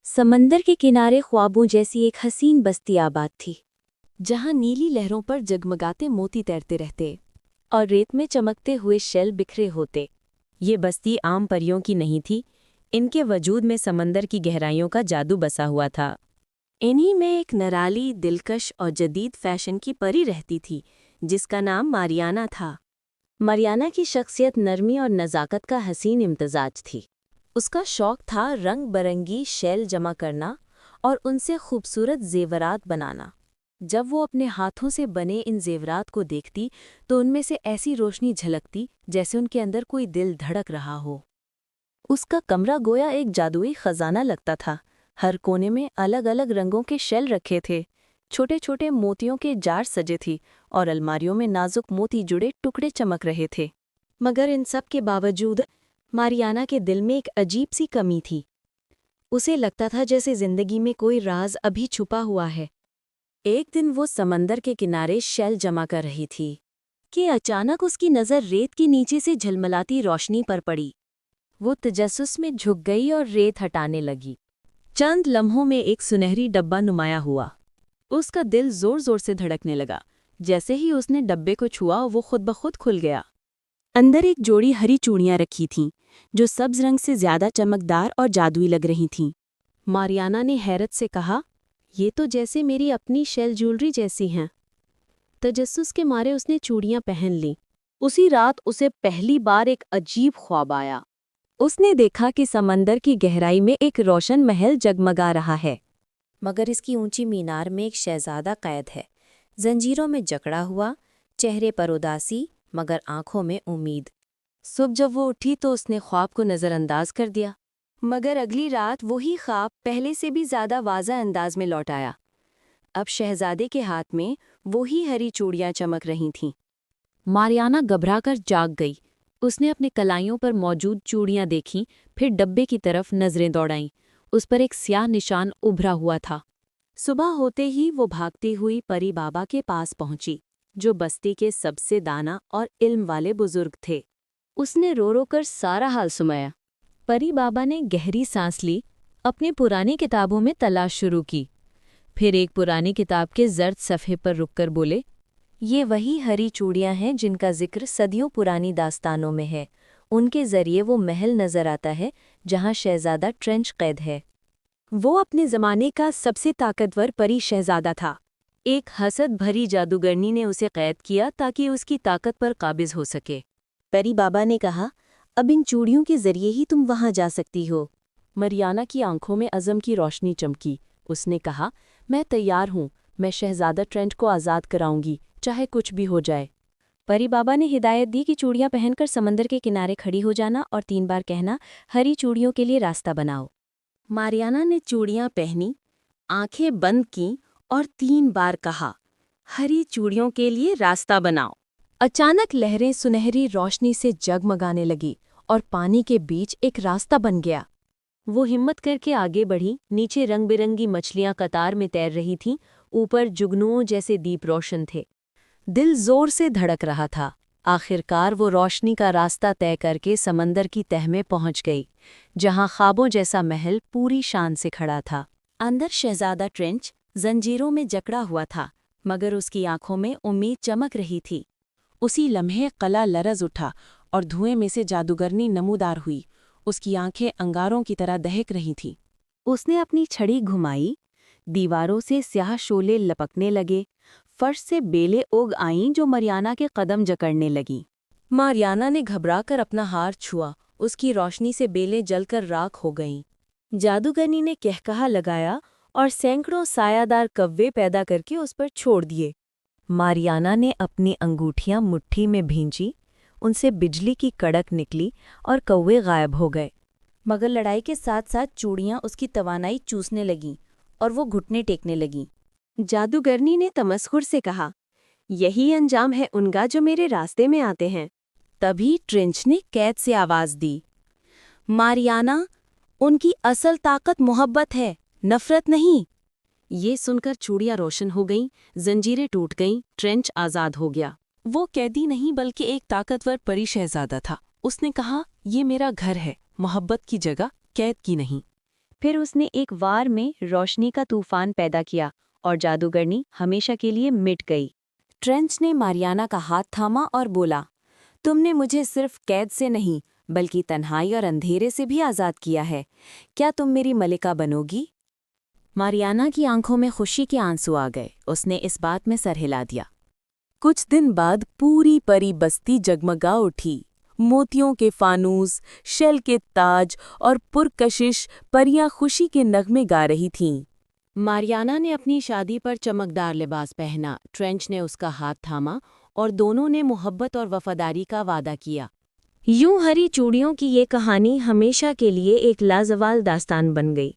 समंदर के किनारे ख्वाबों जैसी एक हसीन बस्ती आबाद थी, जहां नीली लहरों पर जगमगाते मोती तैरते रहते और रेत में चमकते हुए शेल बिखरे होते। ये बस्ती आम परियों की नहीं थी, इनके वजूद में समंदर की गहराइयों का जादू बसा हुआ था। इन्हीं में एक निराली, दिलकश और जदीद फैशन की परी रहती थी, जिसका नाम मारियाना था। मारियाना की शख्सियत नरमी और नज़ाकत का हसीन इम्तजाज थी। उसका शौक था रंग बरंगी शेल जमा करना और उनसे खूबसूरत जेवरात बनाना। जब वो अपने हाथों से बने इन जेवरात को देखती तो उनमें से ऐसी रोशनी झलकती जैसे उनके अंदर कोई दिल धड़क रहा हो। उसका कमरा गोया एक जादुई खजाना लगता था। हर कोने में अलग अलग रंगों के शेल रखे थे, छोटे छोटे मोतियों के जार सजे थी और अलमारियों में नाजुक मोती जुड़े टुकड़े चमक रहे थे। मगर इन सब के बावजूद मारियाना के दिल में एक अजीब सी कमी थी। उसे लगता था जैसे जिंदगी में कोई राज अभी छुपा हुआ है। एक दिन वो समंदर के किनारे शेल जमा कर रही थी कि अचानक उसकी नज़र रेत के नीचे से झलमलाती रोशनी पर पड़ी। वो तजस्सुस में झुक गई और रेत हटाने लगी। चंद लम्हों में एक सुनहरी डब्बा नुमाया हुआ। उसका दिल जोर जोर से धड़कने लगा। जैसे ही उसने डब्बे को छुआ वो खुद ब खुद खुल गया। अंदर एक जोड़ी हरी चूड़ियां रखी थीं, जो सब्ज रंग से ज्यादा चमकदार और जादुई लग रही थीं। मारियाना ने हैरत से कहा, ये तो जैसे मेरी अपनी शेल ज्वेलरी जैसी हैं। तजस्सुस के मारे उसने चूड़ियां पहन लीं। उसी रात उसे पहली बार एक अजीब ख्वाब आया। उसने देखा कि समंदर की गहराई में एक रोशन महल जगमगा रहा है, मगर इसकी ऊंची मीनार में एक शहजादा कैद है, जंजीरों में जकड़ा हुआ, चेहरे पर उदासी मगर आंखों में उम्मीद। सुबह जब वो उठी तो उसने ख्वाब को नज़रअंदाज कर दिया, मगर अगली रात वही ख्वाब पहले से भी ज़्यादा वाज़ा अंदाज में लौट आया। अब शहजादे के हाथ में वही हरी चूड़ियां चमक रही थीं। मारियाना घबराकर जाग गई। उसने अपने कलाइयों पर मौजूद चूड़ियां देखीं, फिर डब्बे की तरफ नजरें दौड़ाईं। उस पर एक स्याह निशान उभरा हुआ था। सुबह होते ही वो भागती हुई परी बाबा के पास पहुंची, जो बस्ती के सबसे दाना और इल्म वाले बुजुर्ग थे। उसने रो रो कर सारा हाल सुनाया। परी बाबा ने गहरी सांस ली, अपनी पुरानी किताबों में तलाश शुरू की। फिर एक पुरानी किताब के जर्द सफ़े पर रुककर बोले, ये वही हरी चूड़ियां हैं जिनका जिक्र सदियों पुरानी दास्तानों में है। उनके जरिए वो महल नजर आता है जहां शहजादा ट्रेंच कैद है। वो अपने ज़माने का सबसे ताकतवर परी शहजादा था। एक हसद भरी जादूगरनी ने उसे कैद किया ताकि उसकी ताकत पर काबिज हो सके। परी बाबा ने कहा, अब इन चूड़ियों के जरिए ही तुम वहां जा सकती हो। मरियाना की आंखों में अज़म की रोशनी चमकी। उसने कहा, मैं तैयार हूँ, मैं शहजादा ट्रेंच को आज़ाद कराऊंगी, चाहे कुछ भी हो जाए। परी बाबा ने हिदायत दी कि चूड़ियां पहनकर समंदर के किनारे खड़ी हो जाना और 3 बार कहना, हरी चूड़ियों के लिए रास्ता बनाओ। मारियाना ने चूड़ियां पहनी, आंखें बंद कीं और 3 बार कहा, हरी चूड़ियों के लिए रास्ता बनाओ। अचानक लहरें सुनहरी रोशनी से जगमगाने लगी और पानी के बीच एक रास्ता बन गया। वो हिम्मत करके आगे बढ़ी। नीचे रंग बिरंगी मछलियां कतार में तैर रही थीं, ऊपर जुगनुओं जैसे दीप रोशन थे। दिल जोर से धड़क रहा था। आखिरकार वो रोशनी का रास्ता तय करके समंदर की तह में पहुंच गई, जहां ख्वाबों जैसा महल पूरी शान से खड़ा था। अंदर शहजादा ट्रेंच जंजीरों में जकड़ा हुआ था, मगर उसकी आंखों में उम्मीद चमक रही थी। उसी लम्हे कला लरज उठा और धुएं में से जादूगरनी नमूदार हुई। उसकी आंखें अंगारों की तरह दहक रही थीं। उसने अपनी छड़ी घुमाई, दीवारों से स्याह शोले लपकने लगे, फर्श से बेलें उग आईं जो मारियाना के कदम जकड़ने लगीं। मारियाना ने घबराकर अपना हार छुआ, उसकी रोशनी से बेलें जलकर राख हो गईं। जादूगरनी ने कहकहा लगाया और सैकड़ों सायादार कव्वे पैदा करके उस पर छोड़ दिए। मारियाना ने अपनी अंगूठियां मुट्ठी में भींची, उनसे बिजली की कड़क निकली और कौवे गायब हो गए। मगर लड़ाई के साथ साथ चूड़ियां उसकी तवानाई चूसने लगीं और वो घुटने टेकने लगीं। जादूगरनी ने तमस्खुर से कहा, यही अंजाम है उनका जो मेरे रास्ते में आते हैं। तभी ट्रेंच ने कैद से आवाज दी, मारियाना, उनकी असल ताकत मोहब्बत है, नफरत नहीं। ये सुनकर चूड़ियां रोशन हो गईं, जंजीरें टूट गईं, ट्रेंच आज़ाद हो गया। वो कैदी नहीं बल्कि एक ताकतवर परी शहजादा था। उसने कहा, ये मेरा घर है, मोहब्बत की जगह, कैद की नहीं। پھر اس نے ایک وار میں روشنی کا طوفان پیدا کیا اور جادوگرنی ہمیشہ کے لیے مٹ گئی۔ ٹرینچ نے ماریانا کا ہاتھ تھاما اور بولا، تم نے مجھے صرف قید سے نہیں بلکہ تنہائی اور اندھیرے سے بھی آزاد کیا ہے۔ کیا تم میری ملکہ بنو گی؟ ماریانا کی آنکھوں میں خوشی کے آنسو آ گئے۔ اس نے اس بات میں سر ہلا دیا۔ کچھ دن بعد پوری پری بستی جگمگا اٹھی۔ موتیوں کے فانوس، شیل کے تاج اور پرکشش پریاں خوشی کے نغمے گا رہی تھیں۔ ماریانا نے اپنی شادی پر چمکدار لباس پہنا، ٹرینچ نے اس کا ہاتھ تھاما اور دونوں نے محبت اور وفاداری کا وعدہ کیا۔ یوں ہری چوڑیوں کی یہ کہانی ہمیشہ کے لیے ایک لازوال داستان بن گئی۔